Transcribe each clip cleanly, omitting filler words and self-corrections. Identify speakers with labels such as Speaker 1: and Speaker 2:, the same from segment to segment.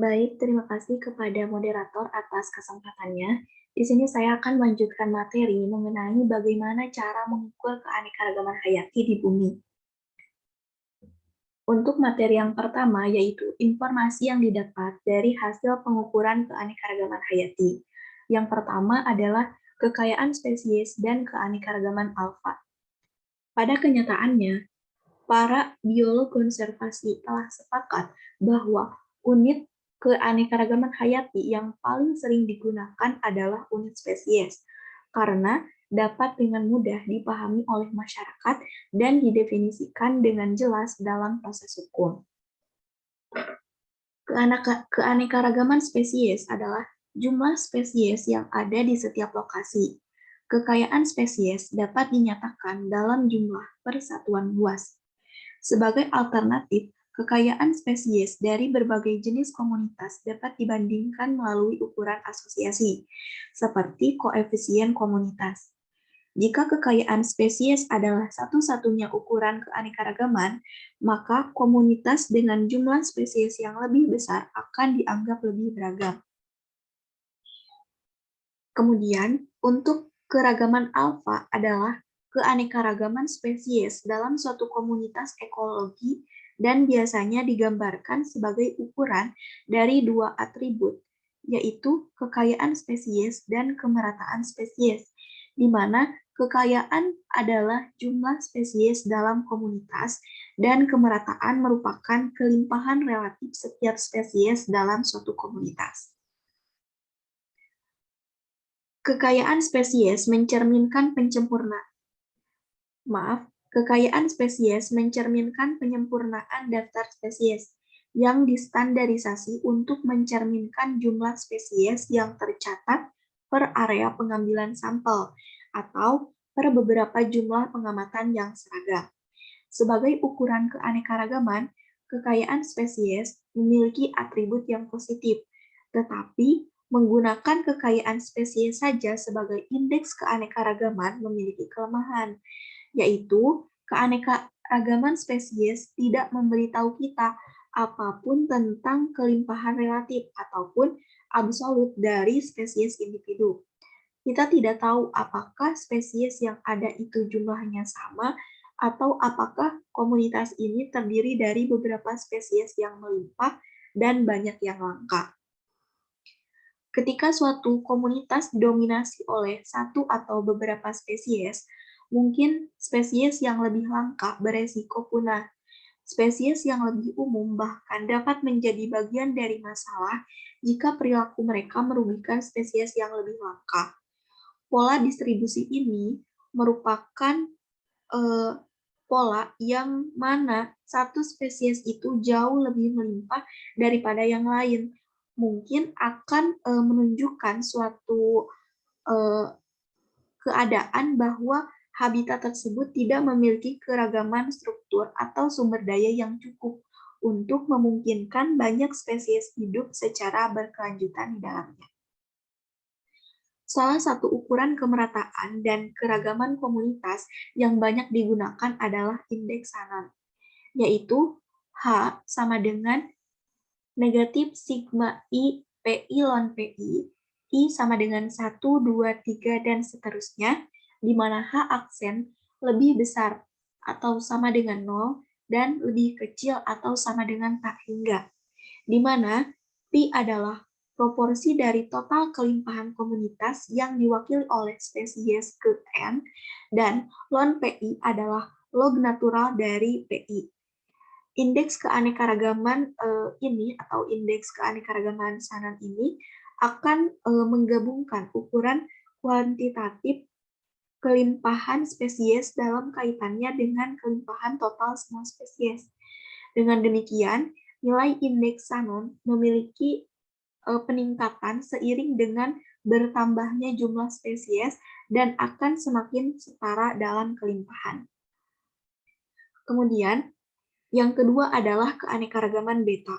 Speaker 1: Baik, terima kasih kepada moderator atas kesempatannya. Di sini saya akan melanjutkan materi mengenai bagaimana cara mengukur keanekaragaman hayati di bumi. Untuk materi yang pertama, yaitu informasi yang didapat dari hasil pengukuran keanekaragaman hayati. Yang pertama adalah kekayaan spesies dan keanekaragaman alfa. Pada kenyataannya, para biolog konservasi telah sepakat bahwa unit keanekaragaman hayati yang paling sering digunakan adalah unit spesies, karena dapat dengan mudah dipahami oleh masyarakat dan didefinisikan dengan jelas dalam proses hukum. Keanekaragaman spesies adalah jumlah spesies yang ada di setiap lokasi. Kekayaan spesies dapat dinyatakan dalam jumlah persatuan luas. Sebagai alternatif, kekayaan spesies dari berbagai jenis komunitas dapat dibandingkan melalui ukuran asosiasi, seperti koefisien komunitas. Jika kekayaan spesies adalah satu-satunya ukuran keanekaragaman, maka komunitas dengan jumlah spesies yang lebih besar akan dianggap lebih beragam. Kemudian, untuk keragaman alfa adalah keanekaragaman spesies dalam suatu komunitas ekologi dan biasanya digambarkan sebagai ukuran dari dua atribut, yaitu kekayaan spesies dan kemerataan spesies, di mana kekayaan adalah jumlah spesies dalam komunitas dan kemerataan merupakan kelimpahan relatif setiap spesies dalam suatu komunitas. Kekayaan spesies mencerminkan penyempurnaan daftar spesies yang distandarisasi untuk mencerminkan jumlah spesies yang tercatat per area pengambilan sampel atau per beberapa jumlah pengamatan yang seragam. Sebagai ukuran keanekaragaman, kekayaan spesies memiliki atribut yang positif, tetapi menggunakan kekayaan spesies saja sebagai indeks keanekaragaman memiliki kelemahan, yaitu keanekaragaman spesies tidak memberitahu kita apapun tentang kelimpahan relatif ataupun absolut dari spesies individu. Kita tidak tahu apakah spesies yang ada itu jumlahnya sama atau apakah komunitas ini terdiri dari beberapa spesies yang melimpah dan banyak yang langka. Ketika suatu komunitas didominasi oleh satu atau beberapa spesies, mungkin spesies yang lebih langka beresiko punah. Spesies yang lebih umum bahkan dapat menjadi bagian dari masalah jika perilaku mereka merugikan spesies yang lebih langka. Pola distribusi ini merupakan pola yang mana satu spesies itu jauh lebih melimpah daripada yang lain. Mungkin akan menunjukkan suatu keadaan bahwa habitat tersebut tidak memiliki keragaman struktur atau sumber daya yang cukup untuk memungkinkan banyak spesies hidup secara berkelanjutan di dalamnya. Salah satu ukuran kemerataan dan keragaman komunitas yang banyak digunakan adalah indeks Shannon, yaitu H sama dengan negatif sigma I PI ln PI, I sama dengan 1, 2, 3, dan seterusnya, di mana H aksen lebih besar atau sama dengan 0 dan lebih kecil atau sama dengan tak hingga, di mana Pi adalah proporsi dari total kelimpahan komunitas yang diwakili oleh spesies ke N, dan ln PI adalah log natural dari PI. Indeks keanekaragaman ini atau indeks keanekaragaman Shannon ini akan menggabungkan ukuran kuantitatif kelimpahan spesies dalam kaitannya dengan kelimpahan total semua spesies. Dengan demikian, nilai indeks Shannon memiliki peningkatan seiring dengan bertambahnya jumlah spesies dan akan semakin setara dalam kelimpahan. Kemudian, yang kedua adalah keanekaragaman beta.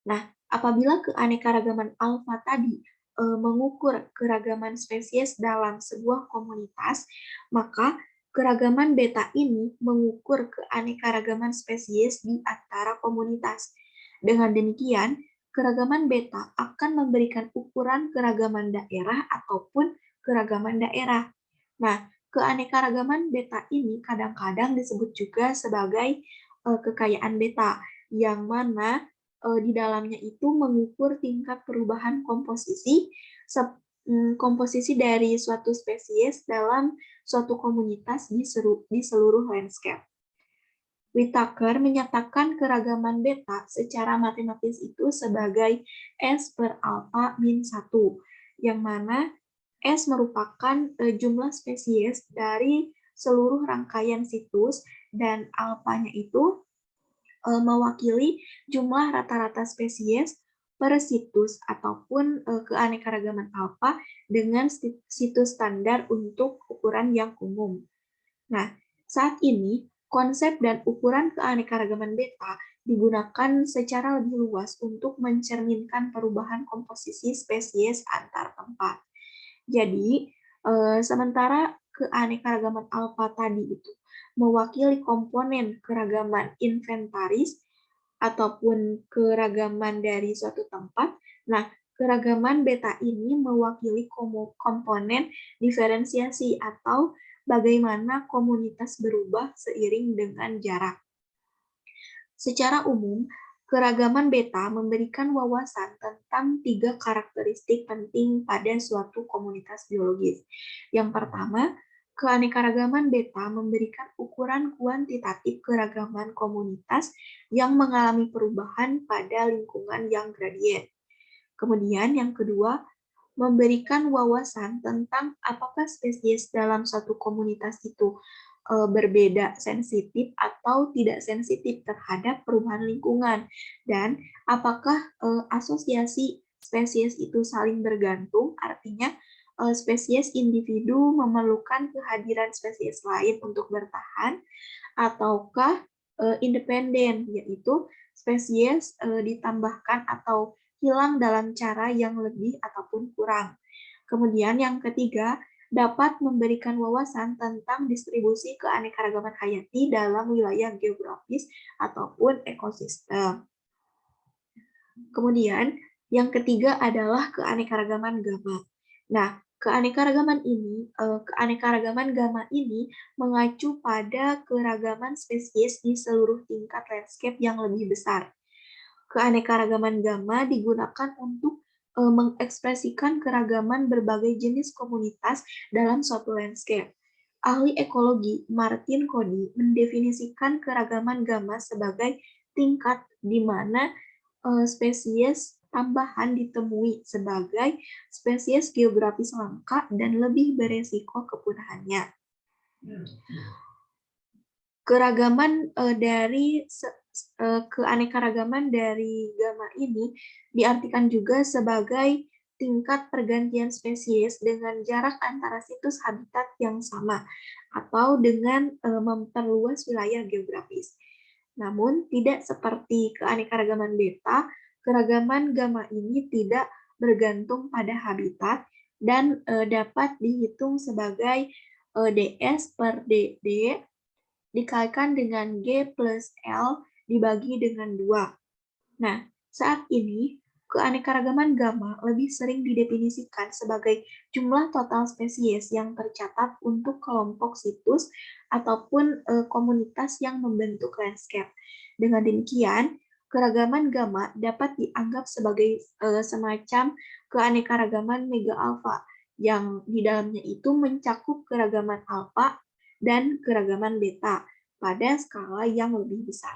Speaker 1: Nah, apabila keanekaragaman alfa tadi mengukur keragaman spesies dalam sebuah komunitas, maka keragaman beta ini mengukur keanekaragaman spesies di antara komunitas. Dengan demikian, keragaman beta akan memberikan ukuran keragaman daerah ataupun keragaman daerah. Nah, keanekaragaman beta ini kadang-kadang disebut juga sebagai kekayaan beta, yang mana di dalamnya itu mengukur tingkat perubahan komposisi dari suatu spesies dalam suatu komunitas di seluruh landscape. Whittaker menyatakan keragaman beta secara matematis itu sebagai S per alpha min 1, yang mana S merupakan jumlah spesies dari seluruh rangkaian situs dan alfanya itu mewakili jumlah rata-rata spesies per situs ataupun keanekaragaman alfa dengan situs standar untuk ukuran yang umum. Nah, saat ini konsep dan ukuran keanekaragaman beta digunakan secara lebih luas untuk mencerminkan perubahan komposisi spesies antar tempat. Jadi, sementara keanekaragaman alfa tadi itu mewakili komponen keragaman inventaris ataupun keragaman dari suatu tempat, nah keragaman beta ini mewakili komponen diferensiasi atau bagaimana komunitas berubah seiring dengan jarak. Secara umum, keragaman beta memberikan wawasan tentang 3 karakteristik penting pada suatu komunitas biologis. Yang pertama, keanekaragaman beta memberikan ukuran kuantitatif keragaman komunitas yang mengalami perubahan pada lingkungan yang gradien. Kemudian yang kedua, memberikan wawasan tentang apakah spesies dalam suatu komunitas itu berbeda sensitif atau tidak sensitif terhadap perubahan lingkungan, dan apakah asosiasi spesies itu saling bergantung, artinya spesies individu memerlukan kehadiran spesies lain untuk bertahan, ataukah independen, yaitu spesies ditambahkan atau hilang dalam cara yang lebih ataupun kurang. Kemudian yang ketiga, dapat memberikan wawasan tentang distribusi keanekaragaman hayati dalam wilayah geografis ataupun ekosistem. Kemudian yang ketiga adalah keanekaragaman gamma. Nah, keanekaragaman gamma ini mengacu pada keragaman spesies di seluruh tingkat landscape yang lebih besar. Keanekaragaman gamma digunakan untuk mengekspresikan keragaman berbagai jenis komunitas dalam suatu landscape. Ahli ekologi Martin Cody mendefinisikan keragaman gamma sebagai tingkat di mana spesies tambahan ditemui sebagai spesies geografis langka dan lebih beresiko kepunahannya. Keragaman keanekaragaman dari gamma ini diartikan juga sebagai tingkat pergantian spesies dengan jarak antara situs habitat yang sama atau dengan memperluas wilayah geografis. Namun, tidak seperti keanekaragaman beta, keragaman gamma ini tidak bergantung pada habitat dan dapat dihitung sebagai ds per dd dikalikan dengan G plus L dibagi dengan 2. Nah, saat ini, keanekaragaman gamma lebih sering didefinisikan sebagai jumlah total spesies yang tercatat untuk kelompok situs ataupun komunitas yang membentuk landscape. Dengan demikian, keragaman gamma dapat dianggap sebagai semacam keanekaragaman mega alpha, yang di dalamnya itu mencakup keragaman alpha dan keragaman beta pada skala yang lebih besar.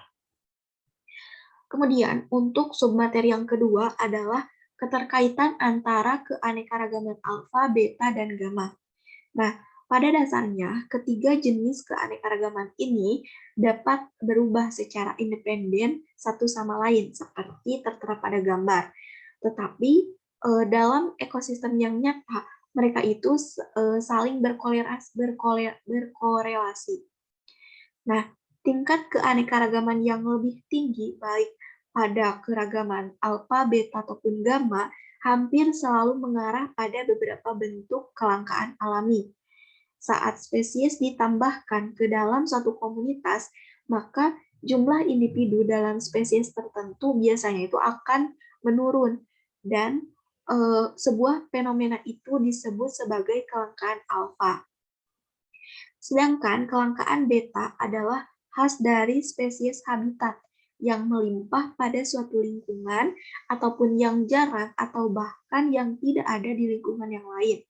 Speaker 1: Kemudian, untuk submateri yang kedua adalah keterkaitan antara keanekaragaman alfa, beta, dan gamma. Nah, pada dasarnya, ketiga jenis keanekaragaman ini dapat berubah secara independen satu sama lain, seperti tertera pada gambar. Tetapi, dalam ekosistem yang nyata, mereka itu saling berkorelasi. Nah, tingkat keanekaragaman yang lebih tinggi, baik pada keragaman alfa, beta, ataupun gamma, hampir selalu mengarah pada beberapa bentuk kelangkaan alami. Saat spesies ditambahkan ke dalam suatu komunitas, maka jumlah individu dalam spesies tertentu biasanya itu akan menurun, dan sebuah fenomena itu disebut sebagai kelangkaan alfa. Sedangkan kelangkaan beta adalah khas dari spesies habitat yang melimpah pada suatu lingkungan ataupun yang jarang atau bahkan yang tidak ada di lingkungan yang lain.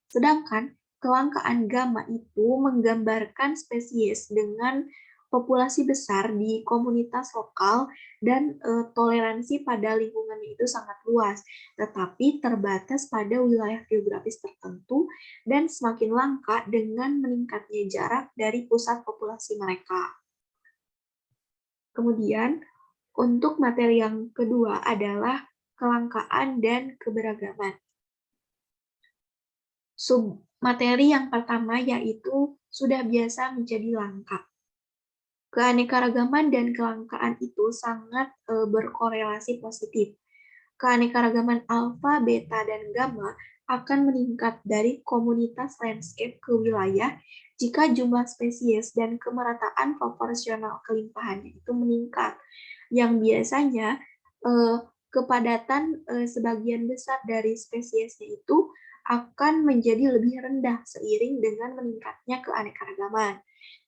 Speaker 1: Sedangkan kelangkaan gamma itu menggambarkan spesies dengan populasi besar di komunitas lokal dan toleransi pada lingkungannya itu sangat luas, tetapi terbatas pada wilayah geografis tertentu dan semakin langka dengan meningkatnya jarak dari pusat populasi mereka. Kemudian, untuk materi yang kedua adalah kelangkaan dan keberagaman. Submateri yang pertama yaitu sudah biasa menjadi langka. Keanekaragaman dan kelangkaan itu sangat berkorelasi positif. Keanekaragaman alfa, beta, dan gamma akan meningkat dari komunitas landscape ke wilayah jika jumlah spesies dan kemerataan proporsional kelimpahannya itu meningkat. Yang biasanya kepadatan sebagian besar dari spesiesnya itu akan menjadi lebih rendah seiring dengan meningkatnya keanekaragaman.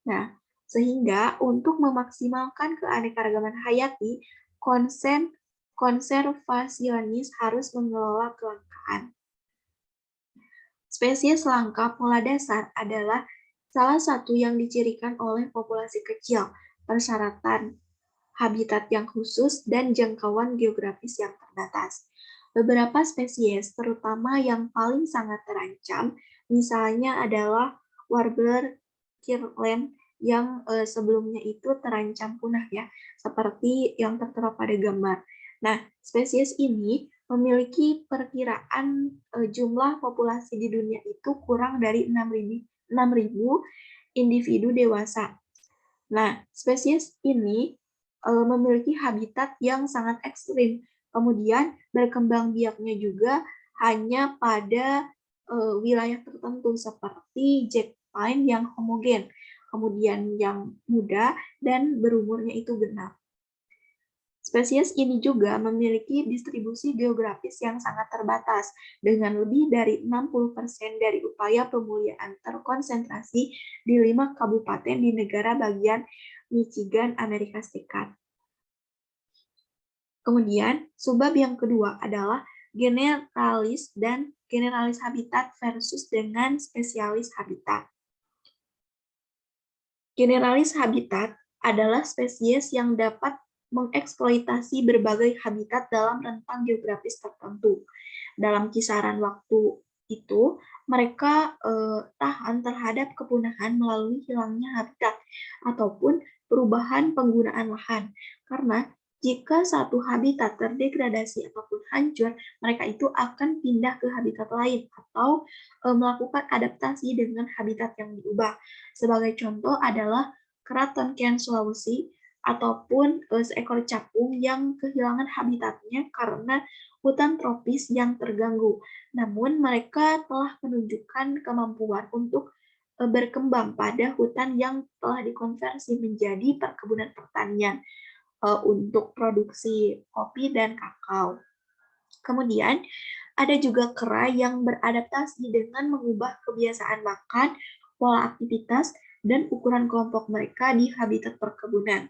Speaker 1: Nah, sehingga untuk memaksimalkan keanekaragaman hayati, konservasionis harus mengelola kelangkaan. Spesies langka pola dasar adalah salah satu yang dicirikan oleh populasi kecil, persyaratan habitat yang khusus, dan jangkauan geografis yang terbatas. Beberapa spesies, terutama yang paling sangat terancam, misalnya adalah warbler Kirtland yang sebelumnya itu terancam punah ya, seperti yang tertera pada gambar. Nah, spesies ini memiliki perkiraan jumlah populasi di dunia itu kurang dari 6.000 individu dewasa. Nah, spesies ini memiliki habitat yang sangat ekstrim. Kemudian berkembang biaknya juga hanya pada wilayah tertentu seperti jack pine yang homogen, kemudian yang muda dan berumurnya itu genap. Spesies ini juga memiliki distribusi geografis yang sangat terbatas, dengan lebih dari 60% dari upaya pemuliaan terkonsentrasi di 5 kabupaten di negara bagian Michigan, Amerika Serikat. Kemudian, subbab yang kedua adalah generalis dan generalis habitat versus dengan spesialis habitat. Generalis habitat adalah spesies yang dapat mengeksploitasi berbagai habitat dalam rentang geografis tertentu. Dalam kisaran waktu itu, mereka tahan terhadap kepunahan melalui hilangnya habitat ataupun perubahan penggunaan lahan. Karena jika satu habitat terdegradasi ataupun hancur, mereka itu akan pindah ke habitat lain atau melakukan adaptasi dengan habitat yang diubah. Sebagai contoh adalah keraton Ken Sulawesi ataupun seekor capung yang kehilangan habitatnya karena hutan tropis yang terganggu. Namun mereka telah menunjukkan kemampuan untuk berkembang pada hutan yang telah dikonversi menjadi perkebunan pertanian untuk produksi kopi dan kakao. Kemudian ada juga kera yang beradaptasi dengan mengubah kebiasaan makan, pola aktivitas, dan ukuran kelompok mereka di habitat perkebunan.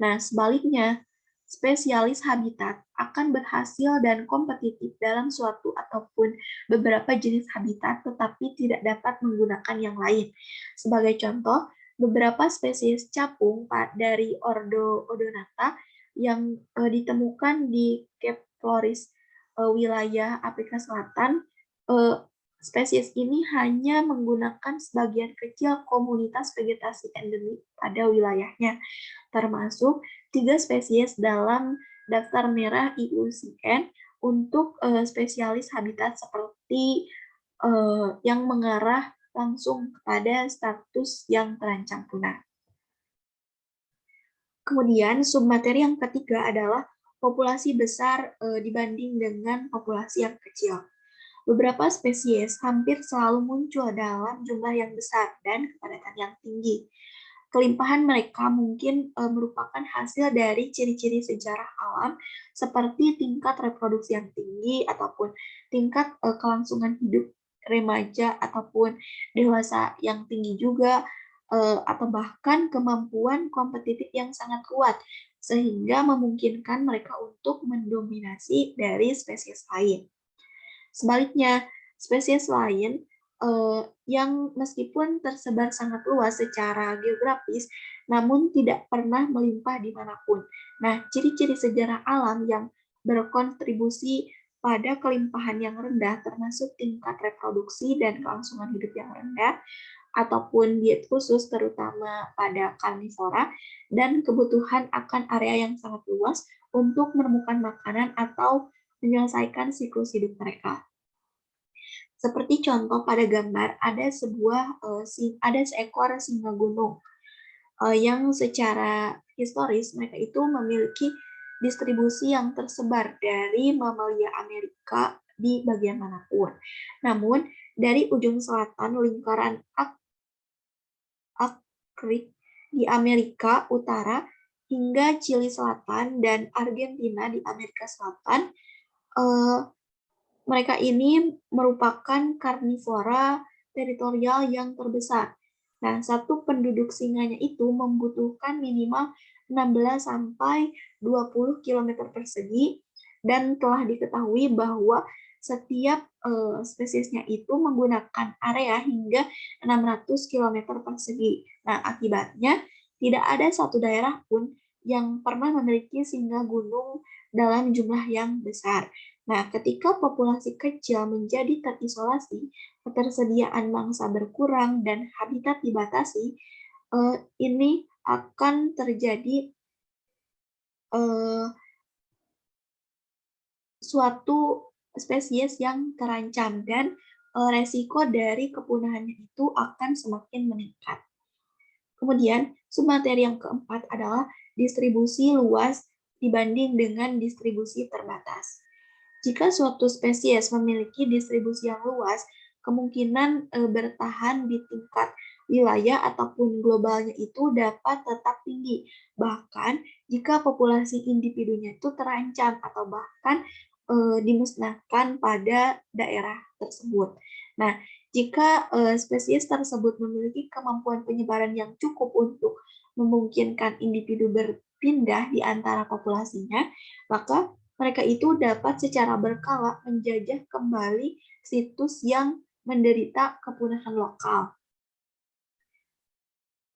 Speaker 1: Nah, sebaliknya, spesialis habitat akan berhasil dan kompetitif dalam suatu ataupun beberapa jenis habitat, tetapi tidak dapat menggunakan yang lain. Sebagai contoh, beberapa spesies capung dari ordo Odonata yang ditemukan di Cape Flores, wilayah Afrika Selatan, spesies ini hanya menggunakan sebagian kecil komunitas vegetasi endemik pada wilayahnya, termasuk 3 spesies dalam daftar merah IUCN untuk spesialis habitat seperti yang mengarah langsung kepada status yang terancam punah. Kemudian submateri yang ketiga adalah populasi besar dibanding dengan populasi yang kecil. Beberapa spesies hampir selalu muncul dalam jumlah yang besar dan kepadatan yang tinggi. Kelimpahan mereka mungkin merupakan hasil dari ciri-ciri sejarah alam seperti tingkat reproduksi yang tinggi ataupun tingkat kelangsungan hidup remaja ataupun dewasa yang tinggi juga, atau bahkan kemampuan kompetitif yang sangat kuat sehingga memungkinkan mereka untuk mendominasi dari spesies lain. Sebaliknya, spesies lain yang meskipun tersebar sangat luas secara geografis, namun tidak pernah melimpah dimanapun. Nah, ciri-ciri sejarah alam yang berkontribusi pada kelimpahan yang rendah termasuk tingkat reproduksi dan kelangsungan hidup yang rendah, ataupun diet khusus terutama pada karnivora, dan kebutuhan akan area yang sangat luas untuk menemukan makanan atau menyelesaikan siklus hidup mereka. Seperti contoh pada gambar ada seekor singa gunung yang secara historis mereka itu memiliki distribusi yang tersebar dari mamalia Amerika di bagian manapun. Namun dari ujung selatan lingkaran Arktik di Amerika Utara hingga Chili Selatan dan Argentina di Amerika Selatan, mereka ini merupakan karnivora teritorial yang terbesar. Nah, satu penduduk singanya itu membutuhkan minimal 16 sampai 20 km persegi dan telah diketahui bahwa setiap spesiesnya itu menggunakan area hingga 600 km persegi. Nah, akibatnya tidak ada satu daerah pun yang pernah memiliki singa gunung dalam jumlah yang besar. Nah, ketika populasi kecil menjadi terisolasi, ketersediaan mangsa berkurang dan habitat dibatasi, ini akan terjadi suatu spesies yang terancam dan resiko dari kepunahannya itu akan semakin meningkat. Kemudian, submateri yang keempat adalah distribusi luas dibanding dengan distribusi terbatas. Jika suatu spesies memiliki distribusi yang luas, kemungkinan bertahan di tingkat wilayah ataupun globalnya itu dapat tetap tinggi. Bahkan jika populasi individunya itu terancam atau bahkan dimusnahkan pada daerah tersebut. Nah, jika spesies tersebut memiliki kemampuan penyebaran yang cukup untuk memungkinkan individu berpindah di antara populasinya, maka mereka itu dapat secara berkala menjajah kembali situs yang menderita kepunahan lokal.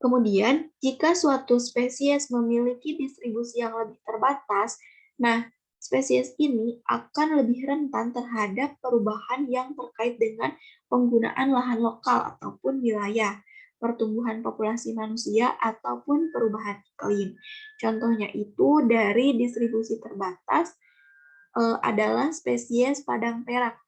Speaker 1: Kemudian, jika suatu spesies memiliki distribusi yang lebih terbatas, nah, spesies ini akan lebih rentan terhadap perubahan yang terkait dengan penggunaan lahan lokal ataupun wilayah, pertumbuhan populasi manusia, ataupun perubahan iklim. Contohnya itu dari distribusi terbatas, adalah spesies padang perak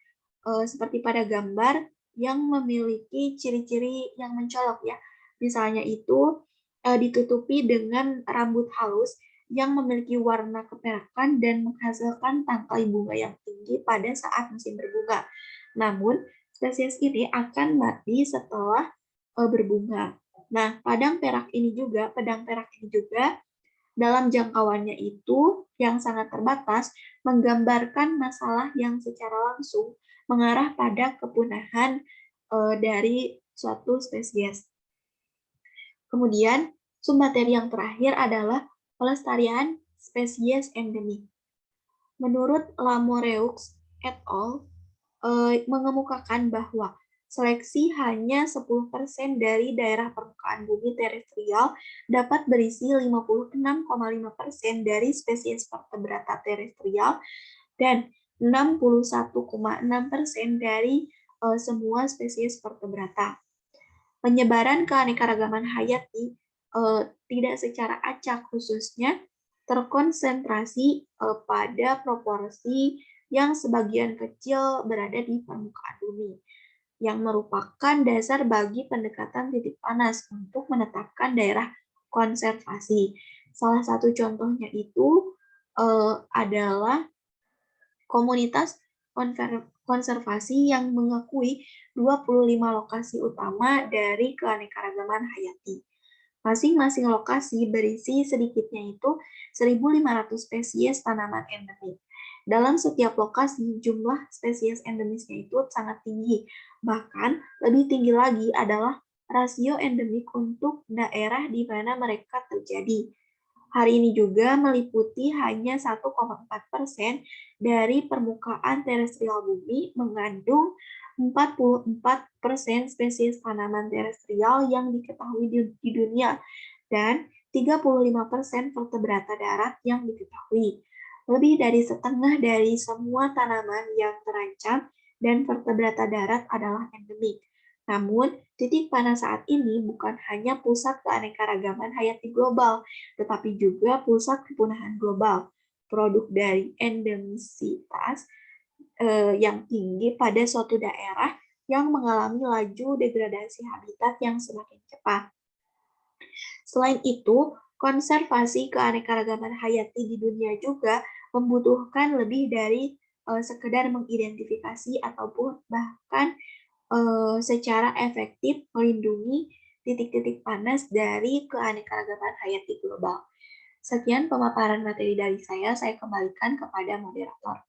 Speaker 1: seperti pada gambar yang memiliki ciri-ciri yang mencolok ya. Misalnya itu ditutupi dengan rambut halus yang memiliki warna keperakan dan menghasilkan tangkai bunga yang tinggi pada saat musim berbunga. Namun, spesies ini akan mati setelah berbunga. Nah, pedang perak ini juga dalam jangkauannya itu yang sangat terbatas, menggambarkan masalah yang secara langsung mengarah pada kepunahan dari suatu spesies. Kemudian, submateri yang terakhir adalah pelestarian spesies endemik. Menurut Lamoureux et al. Mengemukakan bahwa seleksi hanya 10% dari daerah permukaan bumi terestrial dapat berisi 56,5% dari spesies vertebrata terestrial dan 61,6% dari semua spesies vertebrata. Penyebaran keanekaragaman hayati tidak secara acak khususnya terkonsentrasi pada proporsi yang sebagian kecil berada di permukaan bumi, yang merupakan dasar bagi pendekatan titik panas untuk menetapkan daerah konservasi. Salah satu contohnya itu adalah komunitas konservasi yang mengakui 25 lokasi utama dari keanekaragaman hayati. Masing-masing lokasi berisi sedikitnya itu 1.500 spesies tanaman endemik. Dalam setiap lokasi, jumlah spesies endemisnya itu sangat tinggi. Bahkan lebih tinggi lagi adalah rasio endemik untuk daerah di mana mereka terjadi. Hari ini juga meliputi hanya 1,4% dari permukaan terestrial bumi mengandung 44% spesies tanaman terestrial yang diketahui di dunia dan 35% vertebrata darat yang diketahui. Lebih dari setengah dari semua tanaman yang terancam dan vertebrata darat adalah endemik. Namun, titik panas saat ini bukan hanya pusat keanekaragaman hayati global, tetapi juga pusat kepunahan global. Produk dari endemisitas yang tinggi pada suatu daerah yang mengalami laju degradasi habitat yang semakin cepat. Selain itu, konservasi keanekaragaman hayati di dunia juga membutuhkan lebih dari sekedar mengidentifikasi ataupun bahkan secara efektif melindungi titik-titik panas dari keanekaragaman hayati global. Sekian pemaparan materi dari saya kembalikan kepada moderator.